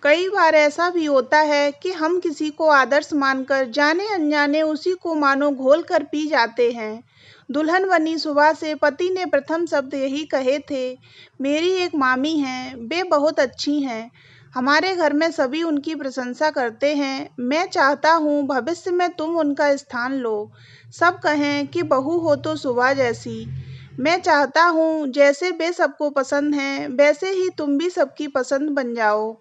कई बार ऐसा भी होता है कि हम किसी को आदर्श मानकर जाने अनजाने उसी को मानो घोल कर पी जाते हैं। दुल्हन बनी सुबह से पति ने प्रथम शब्द यही कहे थे, मेरी एक मामी हैं, वे बहुत अच्छी हैं। हमारे घर में सभी उनकी प्रशंसा करते हैं। मैं चाहता हूँ भविष्य में तुम उनका स्थान लो। सब कहें कि बहू हो तो सुबह जैसी। मैं चाहता हूँ जैसे वे सबको पसंद हैं, वैसे ही तुम भी सबकी पसंद बन जाओ।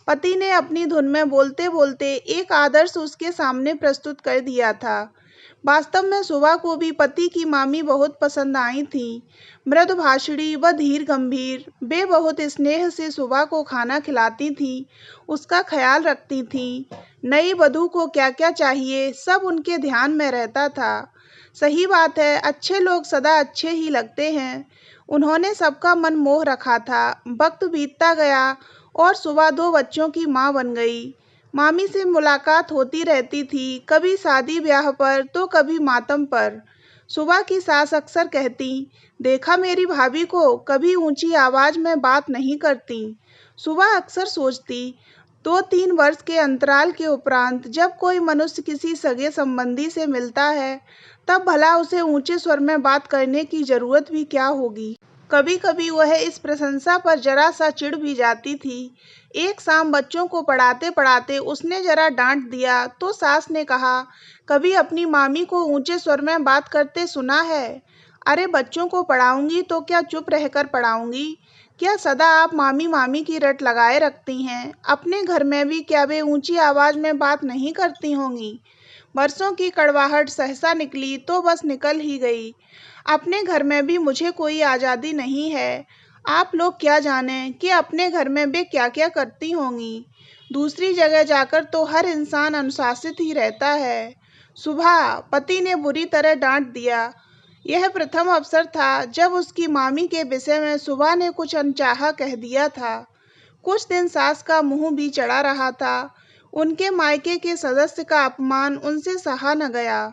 पति ने अपनी धुन में बोलते बोलते एक आदर्श उसके सामने प्रस्तुत कर दिया था। वास्तव में सुबह को भी पति की मामी बहुत पसंद आई थी। मृदुभाषिणी व धीर गंभीर, वे बहुत स्नेह से सुबह को खाना खिलाती थी, उसका ख्याल रखती थी। नई वधू को क्या क्या चाहिए सब उनके ध्यान में रहता था। सही बात है, अच्छे लोग सदा अच्छे ही लगते हैं। उन्होंने सबका मन मोह रखा था। वक्त बीतता गया और सुबह 2 बच्चों की मां बन गई। मामी से मुलाकात होती रहती थी, कभी शादी ब्याह पर तो कभी मातम पर। सुबह की सास अक्सर कहती, देखा मेरी भाभी को, कभी ऊंची आवाज में बात नहीं करती। सुबह अक्सर सोचती, 2-3 वर्ष के अंतराल के उपरांत जब कोई मनुष्य किसी सगे संबंधी से मिलता है, तब भला उसे ऊंचे स्वर में बात करने की जरूरत भी क्या होगी। कभी कभी वह इस प्रशंसा पर जरा सा चिढ़ भी जाती थी। एक शाम बच्चों को पढ़ाते पढ़ाते उसने जरा डांट दिया तो सास ने कहा, कभी अपनी मामी को ऊंचे स्वर में बात करते सुना है? अरे बच्चों को पढ़ाऊंगी तो क्या चुप रहकर पढ़ाऊंगी? क्या सदा आप मामी मामी की रट लगाए रखती हैं? अपने घर में भी क्या वे ऊंची आवाज में बात नहीं करती होंगी? वर्षों की कड़वाहट सहसा निकली तो बस निकल ही गई। अपने घर में भी मुझे कोई आज़ादी नहीं है। आप लोग क्या जानें कि अपने घर में वे क्या क्या करती होंगी। दूसरी जगह जाकर तो हर इंसान अनुशासित ही रहता है। सुबह, पति ने बुरी तरह डांट दिया। यह प्रथम अवसर था जब उसकी मामी के विषय में सुबह ने कुछ अनचाहा कह दिया था। कुछ दिन सास का मुंह भी चढ़ा रहा था। उनके मायके के सदस्य का अपमान उनसे सहा न गया।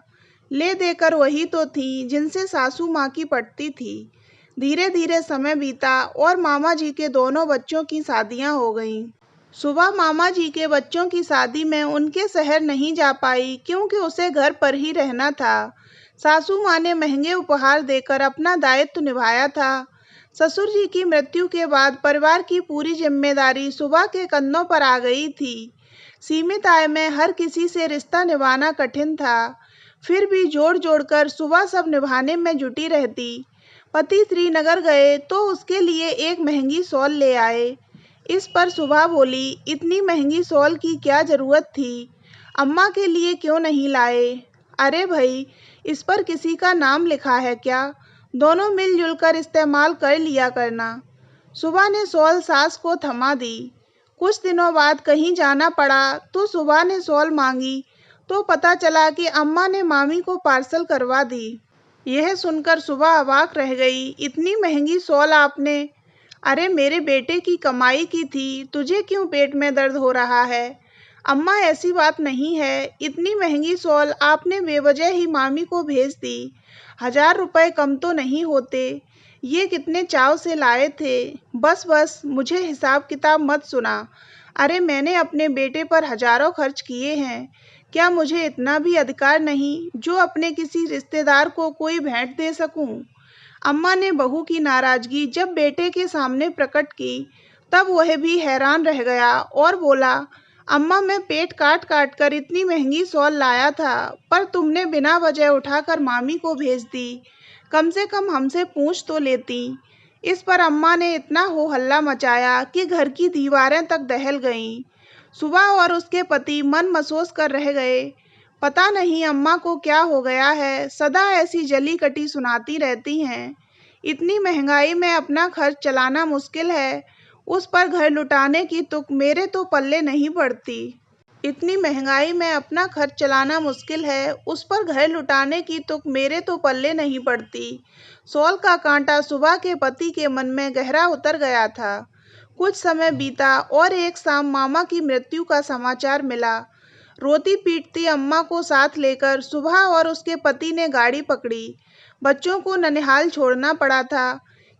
ले देकर वही तो थी जिनसे सासू माँ की पटती थी। धीरे धीरे समय बीता और मामा जी के दोनों बच्चों की शादियां हो गईं। सुबह मामा जी के बच्चों की शादी में उनके शहर नहीं जा पाई क्योंकि उसे घर पर ही रहना था। सासू माँ ने महंगे उपहार देकर अपना दायित्व निभाया था। ससुर जी की मृत्यु के बाद परिवार की पूरी जिम्मेदारी सुबह के कंधों पर आ गई थी। सीमित आय में हर किसी से रिश्ता निभाना कठिन था। फिर भी जोड़ जोड़कर सुबह सब निभाने में जुटी रहती। पति श्रीनगर गए तो उसके लिए एक महंगी शॉल ले आए। इस पर सुबह बोली, इतनी महंगी शॉल की क्या जरूरत थी? अम्मा के लिए क्यों नहीं लाए? अरे भाई, इस पर किसी का नाम लिखा है क्या? दोनों मिलजुल कर इस्तेमाल कर लिया करना। सुबह ने शॉल सास को थमा दी। कुछ दिनों बाद कहीं जाना पड़ा तो सुबह ने शॉल मांगी तो पता चला कि अम्मा ने मामी को पार्सल करवा दी। यह सुनकर सुबह अवाक रह गई। इतनी महंगी शॉल आपने? अरे मेरे बेटे की कमाई की थी, तुझे क्यों पेट में दर्द हो रहा है? अम्मा ऐसी बात नहीं है, इतनी महंगी शॉल आपने बेवजह ही मामी को भेज दी। 1000 रुपए कम तो नहीं होते। ये कितने चाव से लाए थे। बस बस, मुझे हिसाब किताब मत सुना। अरे मैंने अपने बेटे पर हजारों खर्च किए हैं। क्या मुझे इतना भी अधिकार नहीं जो अपने किसी रिश्तेदार को कोई भेंट दे सकूं? अम्मा ने बहू की नाराजगी जब बेटे के सामने प्रकट की, तब वह भी हैरान रह गया और बोला, अम्मा मैं पेट काट काट कर इतनी महंगी शॉल लाया था, पर तुमने बिना वजह उठाकर मामी को भेज दी। कम से कम हमसे पूछ तो लेती। इस पर अम्मा ने इतना हो हल्ला मचाया कि घर की दीवारें तक दहल गईं। सुबह और उसके पति मन मसोस कर रह गए। पता नहीं अम्मा को क्या हो गया है, सदा ऐसी जली कटी सुनाती रहती हैं। इतनी महंगाई में अपना खर्च चलाना मुश्किल है, उस पर घर लुटाने की तुक मेरे तो पल्ले नहीं पड़ती। इतनी महंगाई में अपना खर्च चलाना मुश्किल है, उस पर घर लुटाने की तुक मेरे तो पल्ले नहीं पड़ती। शॉल का कांटा सुबह के पति के मन में गहरा उतर गया था। कुछ समय बीता और एक शाम मामा की मृत्यु का समाचार मिला। रोती पीटती अम्मा को साथ लेकर सुबह और उसके पति ने गाड़ी पकड़ी। बच्चों को ननिहाल छोड़ना पड़ा था।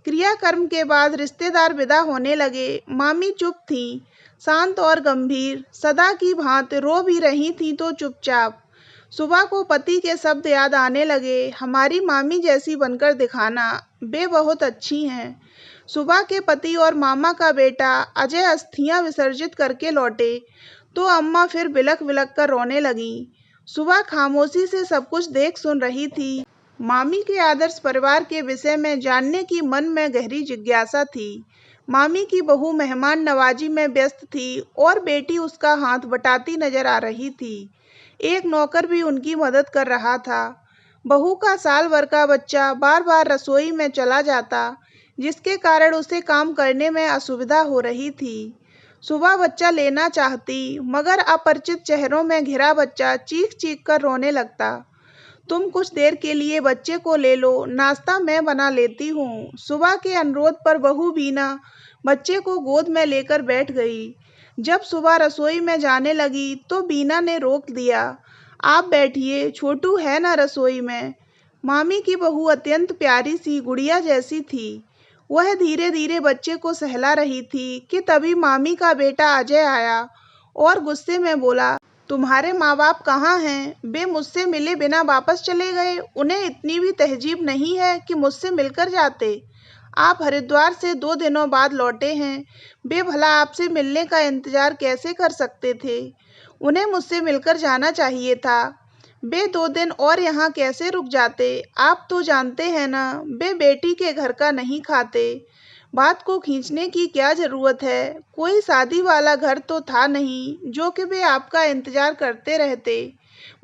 क्रियाकर्म के बाद रिश्तेदार विदा होने लगे। मामी चुप थीं। शांत और गंभीर, सदा की भांति रो भी रही थी तो चुपचाप। सुबह को पति के शब्द याद आने लगे, हमारी मामी जैसी बनकर दिखाना, वे बहुत अच्छी हैं। सुबह के पति और मामा का बेटा अजय अस्थियां विसर्जित करके लौटे तो अम्मा फिर बिलख बिलख कर रोने लगी। सुबह खामोशी से सब कुछ देख सुन रही थी। मामी के आदर्श परिवार के विषय में जानने की मन में गहरी जिज्ञासा थी। मामी की बहू मेहमान नवाजी में व्यस्त थी और बेटी उसका हाथ बटाती नजर आ रही थी। एक नौकर भी उनकी मदद कर रहा था। बहू का साल भर का बच्चा बार बार रसोई में चला जाता, जिसके कारण उसे काम करने में असुविधा हो रही थी। सुबह बच्चा लेना चाहती, मगर अपरिचित चेहरों में घिरा बच्चा चीख चीख कर रोने लगता। तुम कुछ देर के लिए बच्चे को ले लो, नाश्ता मैं बना लेती हूँ। सुबह के अनुरोध पर बहू बीना बच्चे को गोद में लेकर बैठ गई। जब सुबह रसोई में जाने लगी तो बीना ने रोक दिया। आप बैठिए, छोटू है ना रसोई में। मामी की बहू अत्यंत प्यारी सी गुड़िया जैसी थी। वह धीरे धीरे बच्चे को सहला रही थी कि तभी मामी का बेटा अजय आया और गुस्से में बोला, तुम्हारे माँ बाप कहाँ हैं? वे मुझसे मिले बिना वापस चले गए। उन्हें इतनी भी तहजीब नहीं है कि मुझसे मिलकर जाते। आप हरिद्वार से 2 दिनों बाद लौटे हैं। वे भला आपसे मिलने का इंतजार कैसे कर सकते थे? उन्हें मुझसे मिलकर जाना चाहिए था। वे 2 दिन और यहाँ कैसे रुक जाते? आप तो जानते हैं ना, वे बेटी के घर का नहीं खाते। बात को खींचने की क्या जरूरत है? कोई शादी वाला घर तो था नहीं जो कि वे आपका इंतजार करते रहते।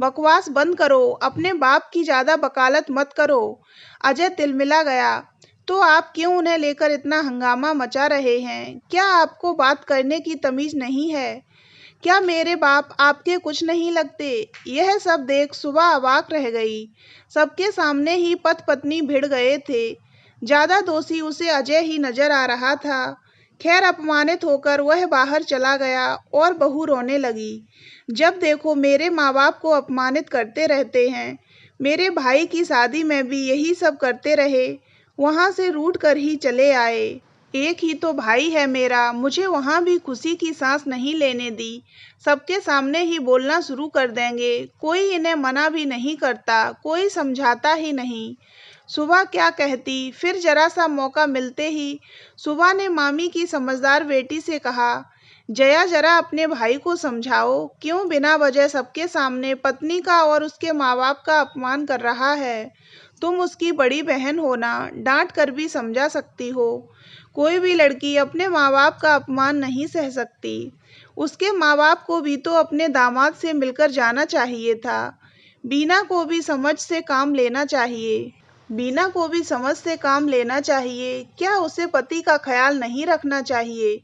बकवास बंद करो, अपने बाप की ज्यादा वकालत मत करो। अजय तिलमिला गया। तो आप क्यों उन्हें लेकर इतना हंगामा मचा रहे हैं? क्या आपको बात करने की तमीज नहीं है? क्या मेरे बाप आपके कुछ नहीं लगते? यह सब देख सुबह अवाक रह गई। सबके सामने ही पति पत्नी भिड़ गए थे। ज्यादा दोषी उसे अजय ही नजर आ रहा था। खैर, अपमानित होकर वह बाहर चला गया और बहू रोने लगी। जब देखो मेरे माँ बाप को अपमानित करते रहते हैं। मेरे भाई की शादी में भी यही सब करते रहे, वहां से रूठ कर ही चले आए। एक ही तो भाई है मेरा, मुझे वहां भी खुशी की सांस नहीं लेने दी। सबके सामने ही बोलना शुरू कर देंगे। कोई इन्हें मना भी नहीं करता, कोई समझाता ही नहीं। सुबह क्या कहती? फिर जरा सा मौका मिलते ही सुबह ने मामी की समझदार बेटी से कहा, जया जरा अपने भाई को समझाओ, क्यों बिना वजह सबके सामने पत्नी का और उसके माँ बाप का अपमान कर रहा है। तुम उसकी बड़ी बहन हो ना, डांट कर भी समझा सकती हो। कोई भी लड़की अपने माँ बाप का अपमान नहीं सह सकती। उसके माँ बाप को भी तो अपने दामाद से मिलकर जाना चाहिए था। बीना को भी समझ से काम लेना चाहिए। बीना को भी समझ से काम लेना चाहिए। क्या उसे पति का ख्याल नहीं रखना चाहिए?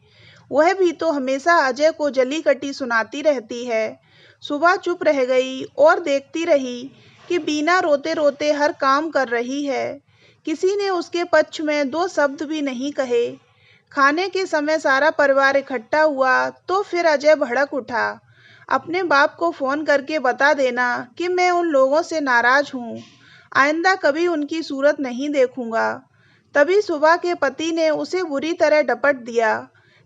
वह भी तो हमेशा अजय को जली कटी सुनाती रहती है। सुबह चुप रह गई और देखती रही कि बीना रोते रोते हर काम कर रही है। किसी ने उसके पक्ष में 2 शब्द भी नहीं कहे। खाने के समय सारा परिवार इकट्ठा हुआ तो फिर अजय भड़क उठा, अपने बाप को फोन करके बता देना कि मैं उन लोगों से नाराज हूँ, आइंदा कभी उनकी सूरत नहीं देखूंगा। तभी सुबह के पति ने उसे बुरी तरह डपट दिया,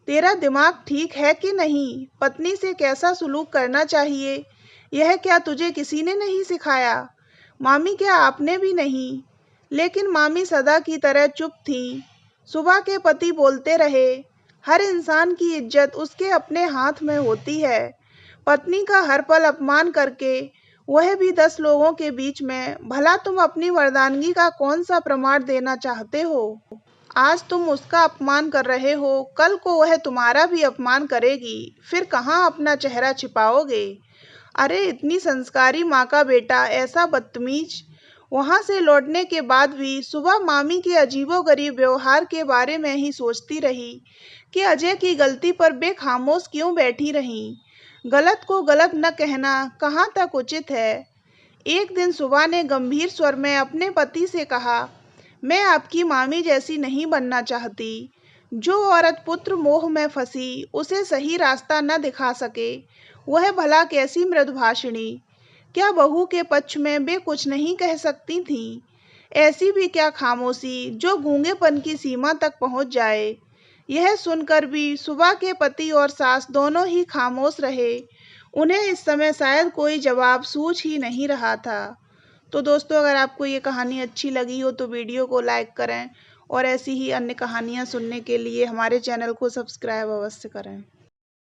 तेरा दिमाग ठीक है कि नहीं? पत्नी से कैसा सुलूक करना चाहिए, यह क्या तुझे किसी ने नहीं सिखाया? मामी, क्या आपने भी नहीं? लेकिन मामी सदा की तरह चुप थी। सुबह के पति बोलते रहे, हर इंसान की इज्जत उसके अपने हाथ में होती है। पत्नी का हर पल अपमान करके, वह भी 10 लोगों के बीच में, भला तुम अपनी मर्दानगी का कौन सा प्रमाण देना चाहते हो? आज तुम उसका अपमान कर रहे हो, कल को वह तुम्हारा भी अपमान करेगी, फिर कहाँ अपना चेहरा छिपाओगे? अरे इतनी संस्कारी माँ का बेटा ऐसा बदतमीज। वहां से लौटने के बाद भी सुबह मामी के अजीबोगरीब व्यवहार के बारे में ही सोचती रही कि अजय की गलती पर बेखामोश क्यों बैठी रही। गलत को गलत न कहना कहाँ तक उचित है। एक दिन सुबह ने गंभीर स्वर में अपने पति से कहा, मैं आपकी मामी जैसी नहीं बनना चाहती। जो औरत पुत्र मोह में फंसी, उसे सही रास्ता न दिखा सके, वह भला कैसी मृदुभाषिणी। क्या बहू के पक्ष में वे कुछ नहीं कह सकती थीं? ऐसी भी क्या खामोशी जो गूंगेपन की सीमा तक पहुंच जाए। यह सुनकर भी सुबह के पति और सास दोनों ही खामोश रहे। उन्हें इस समय शायद कोई जवाब सूझ ही नहीं रहा था। तो दोस्तों, अगर आपको ये कहानी अच्छी लगी हो तो वीडियो को लाइक करें और ऐसी ही अन्य कहानियाँ सुनने के लिए हमारे चैनल को सब्सक्राइब अवश्य करें।